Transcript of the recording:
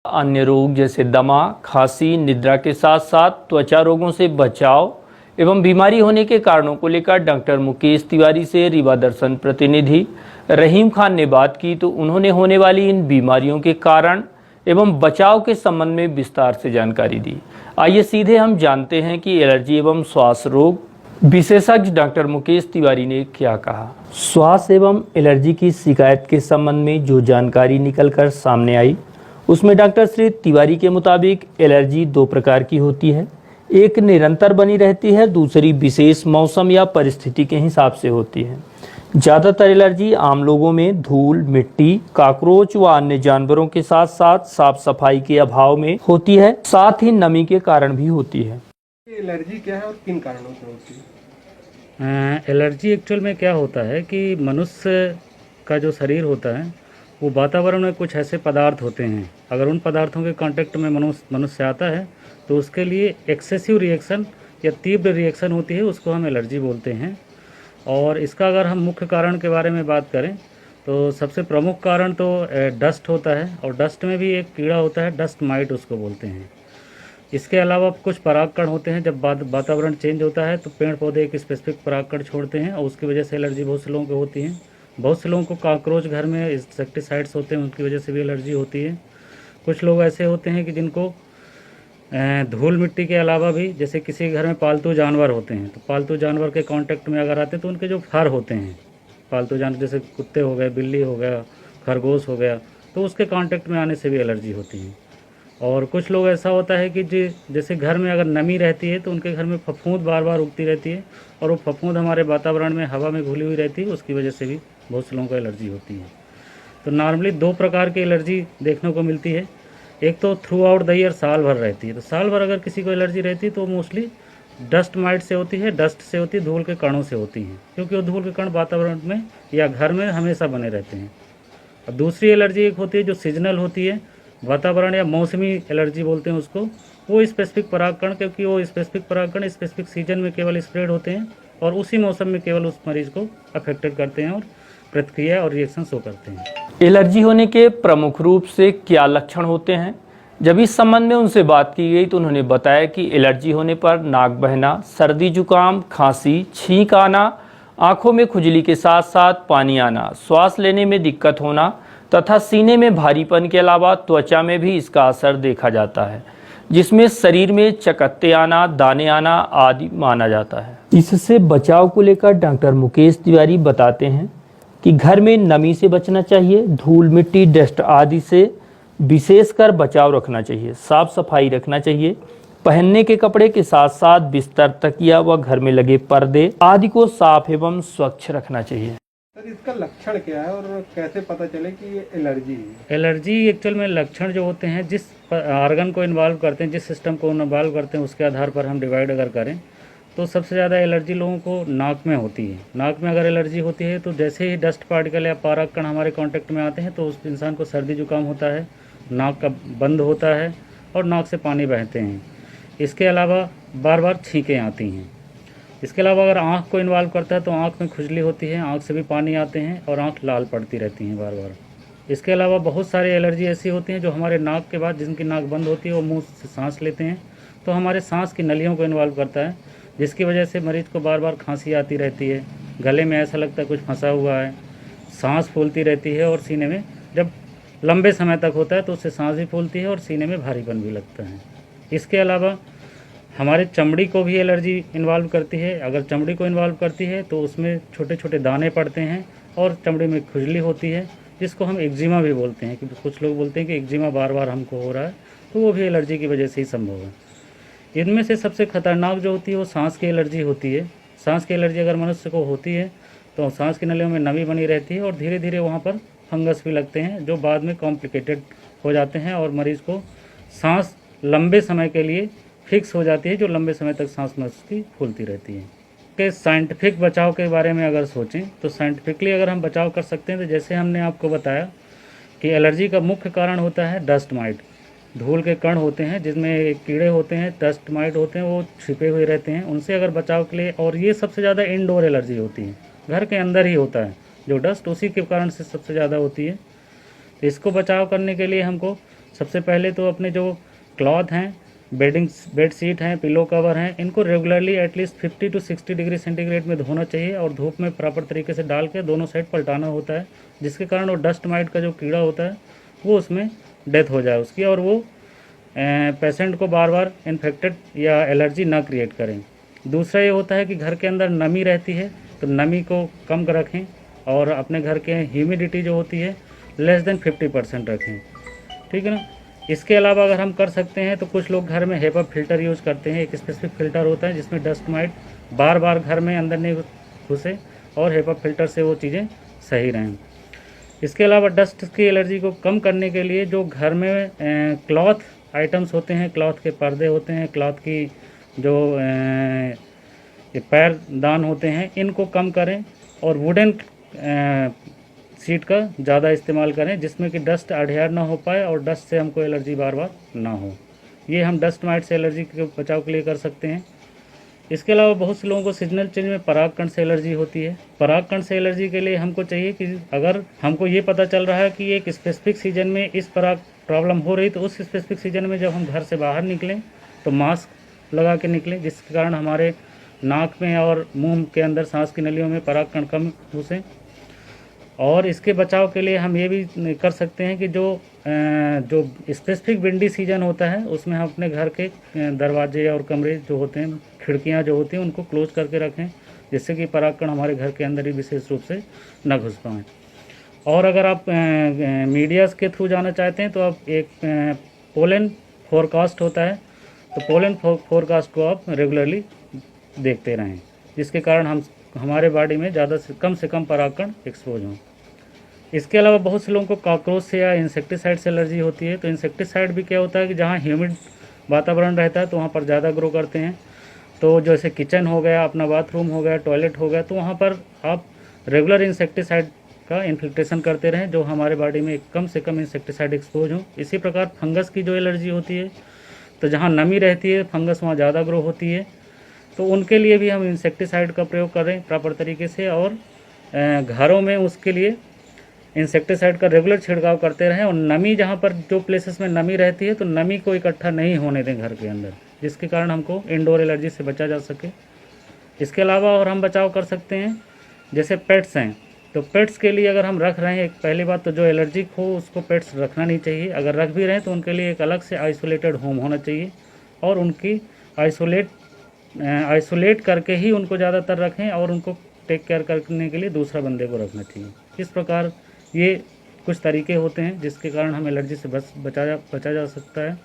अन्य रोग जैसे दमा, खांसी, निद्रा के साथ साथ त्वचा रोगों से बचाव एवं बीमारी होने के कारणों को लेकर डॉक्टर मुकेश तिवारी से रीवा दर्शन प्रतिनिधि रहीम खान ने बात की, तो उन्होंने होने वाली इन बीमारियों के कारण एवं बचाव के संबंध में विस्तार से जानकारी दी। आइए सीधे हम जानते हैं कि एलर्जी एवं श्वास रोग विशेषज्ञ डॉक्टर मुकेश तिवारी ने क्या कहा। श्वास एवं एलर्जी की शिकायत के संबंध में जो जानकारी निकलकर सामने आई, उसमें डॉक्टर श्री तिवारी के मुताबिक एलर्जी दो प्रकार की होती है। एक निरंतर बनी रहती है, दूसरी विशेष मौसम या परिस्थिति के हिसाब से होती है। ज़्यादातर एलर्जी आम लोगों में धूल, मिट्टी, कॉकरोच व अन्य जानवरों के साथ साथ साफ सफाई के अभाव में होती है, साथ ही नमी के कारण भी होती है। एलर्जी क्या है और किन कारणों से होती है? एलर्जी एक्चुअल में क्या होता है कि मनुष्य का जो शरीर होता है वो वातावरण में कुछ ऐसे पदार्थ होते हैं, अगर उन पदार्थों के कांटेक्ट में मनुष्य आता है तो उसके लिए एक्सेसिव रिएक्शन या तीव्र रिएक्शन होती है, उसको हम एलर्जी बोलते हैं। और इसका अगर हम मुख्य कारण के बारे में बात करें तो सबसे प्रमुख कारण तो डस्ट होता है, और डस्ट में भी एक कीड़ा होता है, डस्ट माइट उसको बोलते हैं। इसके अलावा कुछ परागकण होते हैं, जब वातावरण चेंज होता है तो पेड़ पौधे एक स्पेसिफिक परागकण छोड़ते हैं और उसकी वजह से एलर्जी बहुत से लोगों को होती है। बहुत से लोगों को कॉकरोच घर में इंसेक्टिसाइड्स होते हैं, उनकी वजह से भी एलर्जी होती है। कुछ लोग ऐसे होते हैं कि जिनको धूल मिट्टी के अलावा भी, जैसे किसी घर में पालतू जानवर होते हैं तो पालतू जानवर के कांटेक्ट में अगर आते हैं तो उनके जो फर होते हैं, पालतू जानवर जैसे कुत्ते हो गए, बिल्ली हो गया, खरगोश हो गया, तो उसके कांटेक्ट में आने से भी एलर्जी होती है। और कुछ लोग ऐसा होता है कि जैसे घर में अगर नमी रहती है तो उनके घर में फफूंद बार बार उगती रहती है, और वो फफूंद हमारे वातावरण में हवा में घुली हुई रहती है, उसकी वजह से भी बहुत से लोगों को एलर्जी होती है। तो नॉर्मली दो प्रकार की एलर्जी देखने को मिलती है। एक तो थ्रू आउट द ईयर साल भर रहती है, तो साल भर अगर किसी को एलर्जी रहती है तो मोस्टली डस्ट माइट से होती है, डस्ट से होती है, धूल के कणों से होती हैं, क्योंकि वो धूल के कण वातावरण में या घर में हमेशा बने रहते हैं। और दूसरी एलर्जी एक होती है जो सीजनल होती है, वातावरण या मौसमी एलर्जी बोलते हैं उसको। वो स्पेसिफिक परागकण, क्योंकि वो स्पेसिफिक परागकण स्पेसिफिक सीजन में केवल स्प्रेड होते हैं और उसी मौसम में केवल उस मरीज को अफेक्टेड करते हैं और प्रतिक्रिया और रिएक्शन शो करते हैं। एलर्जी होने के प्रमुख रूप से क्या लक्षण होते हैं? जब इस संबंध में उनसे बात की गई तो उन्होंने बताया कि एलर्जी होने पर नाक बहना, सर्दी जुकाम, खांसी, छींक आना, आंखों में खुजली के साथ साथ पानी आना, श्वास लेने में दिक्कत होना तथा सीने में भारीपन के अलावा त्वचा में भी इसका असर देखा जाता है, जिसमें शरीर में चकत्ते आना, दाने आना आदि माना जाता है। इससे बचाव को लेकर डॉक्टर मुकेश तिवारी बताते हैं कि घर में नमी से बचना चाहिए, धूल मिट्टी डस्ट आदि से विशेषकर बचाव रखना चाहिए, साफ सफाई रखना चाहिए, पहनने के कपड़े के साथ साथ बिस्तर, तकिया व घर में लगे पर्दे आदि को साफ एवं स्वच्छ रखना चाहिए। सर, इसका लक्षण क्या है और कैसे पता चले कि ये एलर्जी है? एलर्जी एक्चुअल में लक्षण जो होते हैं, जिस ऑर्गन को इन्वॉल्व करते हैं, जिस सिस्टम को इन्वॉल्व करते हैं, उसके आधार पर हम डिवाइड अगर करें तो सबसे ज़्यादा एलर्जी लोगों को नाक में होती है। नाक में अगर एलर्जी होती है तो जैसे ही डस्ट पार्टिकल या परागकण हमारे कांटेक्ट में आते हैं तो उस इंसान को सर्दी जुकाम होता है, नाक का बंद होता है और नाक से पानी बहते हैं। इसके अलावा बार बार छींकें आती हैं। इसके अलावा अगर आँख को इन्वॉल्व करता है तो आँख में खुजली होती है, आँख से भी पानी आते हैं और आँख लाल पड़ती रहती हैं बार बार। इसके अलावा बहुत सारी एलर्जी ऐसी होती हैं जो हमारे नाक के बाद, जिनकी नाक बंद होती है, वो मुंह से सांस लेते हैं तो हमारे सांस की नलियों को इन्वॉल्व करता है, जिसकी वजह से मरीज को बार बार खांसी आती रहती है, गले में ऐसा लगता है कुछ फंसा हुआ है, सांस फूलती रहती है और सीने में जब लंबे समय तक होता है तो उससे सांस भी फूलती है और सीने में भारीपन भी लगता है। इसके अलावा हमारे चमड़ी को भी एलर्जी इन्वॉल्व करती है। अगर चमड़ी को इन्वॉल्व करती है तो उसमें छोटे छोटे दाने पड़ते हैं और चमड़ी में खुजली होती है, जिसको हम एक्जिमा भी बोलते हैं, क्योंकि कुछ लोग बोलते हैं कि एक्जिमा बार बार हमको हो रहा है, तो वो भी एलर्जी की वजह से ही संभव है। इनमें से सबसे खतरनाक जो होती है वो सांस की एलर्जी होती है। सांस की एलर्जी अगर मनुष्य को होती है तो सांस की नलियों में नमी बनी रहती है और धीरे धीरे वहाँ पर फंगस भी लगते हैं, जो बाद में कॉम्प्लिकेटेड हो जाते हैं और मरीज़ को सांस लंबे समय के लिए फिक्स हो जाती है, जो लंबे समय तक सांस में उसकी फूलती रहती है। के साइंटिफिक बचाव के बारे में अगर सोचें तो साइंटिफिकली अगर हम बचाव कर सकते हैं तो जैसे हमने आपको बताया कि एलर्जी का मुख्य कारण होता है डस्ट माइट। धूल के कण होते हैं जिसमें कीड़े होते हैं, डस्ट माइट होते हैं, वो छिपे हुए रहते हैं, उनसे अगर बचाव के लिए, और ये सबसे ज़्यादा इंडोर एलर्जी होती है, घर के अंदर ही होता है जो डस्ट, उसी के कारण से सबसे ज़्यादा होती है। तो इसको बचाव करने के लिए हमको सबसे पहले तो अपने जो क्लॉथ हैं, बेड शीट हैं, पिलो कवर हैं, इनको regularly at least 50 to 60 degree centigrade में धोना चाहिए और धूप में प्रॉपर तरीके से डाल के दोनों साइड पलटाना होता है, जिसके कारण वो डस्ट माइट का जो कीड़ा होता है वो उसमें डेथ हो जाए उसकी, और वो पेशेंट को बार बार इन्फेक्टेड या एलर्जी ना क्रिएट करें। दूसरा ये होता है कि घर के अंदर नमी रहती है, तो नमी को कम रखें और अपने घर के ह्यूमिडिटी जो होती है लेस देन 50% रखें, ठीक है ना। इसके अलावा अगर हम कर सकते हैं तो कुछ लोग घर में हेपा फिल्टर यूज़ करते हैं। एक स्पेसिफिक फ़िल्टर होता है जिसमें डस्ट माइट बार बार घर में अंदर नहीं घुसे और हेपा फिल्टर से वो चीज़ें सही रहें। इसके अलावा डस्ट की एलर्जी को कम करने के लिए जो घर में क्लॉथ आइटम्स होते हैं, क्लॉथ के पर्दे होते हैं, क्लॉथ की जो ये पैरदान होते हैं, इनको कम करें और वुडन सीट का ज़्यादा इस्तेमाल करें, जिसमें कि डस्ट अडहेयर ना हो पाए और डस्ट से हमको एलर्जी बार बार ना हो। ये हम डस्ट माइट से एलर्जी के बचाव के लिए कर सकते हैं। इसके अलावा बहुत से लोगों को सीजनल चेंज में परागकण से एलर्जी होती है। परागकण से एलर्जी के लिए हमको चाहिए कि अगर हमको ये पता चल रहा है कि एक स्पेसिफिक सीजन में इस पराग प्रॉब्लम हो रही, तो उस स्पेसिफिक सीजन में जब हम घर से बाहर निकलें तो मास्क लगा के निकलें, जिसके कारण हमारे नाक में और मुंह के अंदर सांस की नलियों में परागकण कम घुसें। और इसके बचाव के लिए हम ये भी कर सकते हैं कि जो स्पेसिफिक विंडी सीजन होता है उसमें हम अपने घर के दरवाजे और कमरे जो होते हैं, खिड़कियां जो होती हैं, उनको क्लोज करके रखें, जिससे कि परागकण हमारे घर के अंदर ही विशेष रूप से न घुस पाएँ। और अगर आप मीडियाज़ के थ्रू जाना चाहते हैं तो आप एक पोलन फोरकास्ट होता है, तो पोलन फोरकास्ट को आप रेगुलरली देखते रहें, जिसके कारण हमारे बॉडी में ज़्यादा से कम परागकण एक्सपोज हों। इसके अलावा बहुत से लोगों को कॉकरोच से या इंसेक्टिसाइड से एलर्जी होती है। तो इंसेक्टिसाइड भी क्या होता है कि जहाँ ह्यूमिड वातावरण रहता है तो वहाँ पर ज़्यादा ग्रो करते हैं। तो जैसे किचन हो गया, अपना बाथरूम हो गया, टॉयलेट हो गया, तो वहाँ पर आप रेगुलर इंसेक्टिसाइड का इन्फिल्ट्रेशन करते रहें, जो हमारे बॉडी में कम से कम इंसेक्टिसाइड एक्सपोज हो। इसी प्रकार फंगस की जो एलर्जी होती है, तो जहाँ नमी रहती है फंगस वहाँ ज़्यादा ग्रो होती है, तो उनके लिए भी हम इंसेक्टिसाइड का प्रयोग करें प्रॉपर तरीके से, और घरों में उसके लिए इंसेक्टिसाइड का रेगुलर छिड़काव करते रहें। और नमी जहाँ पर जो प्लेसेस में नमी रहती है तो नमी को इकट्ठा नहीं होने दें घर के अंदर, जिसके कारण हमको इंडोर एलर्जी से बचा जा सके। इसके अलावा और हम बचाव कर सकते हैं, जैसे पेट्स हैं, तो पेट्स के लिए अगर हम रख रहे हैं, एक पहली बात तो जो एलर्जिक हो उसको पेट्स रखना नहीं चाहिए। अगर रख भी रहे हैं तो उनके लिए एक अलग से आइसोलेटेड होम होना चाहिए, और उनकी आइसोलेट करके ही उनको ज़्यादातर रखें, और उनको टेक केयर करने के लिए दूसरा बंदे को रखना चाहिए। इस प्रकार ये कुछ तरीके होते हैं जिसके कारण हम एलर्जी से बचा जा सकता है।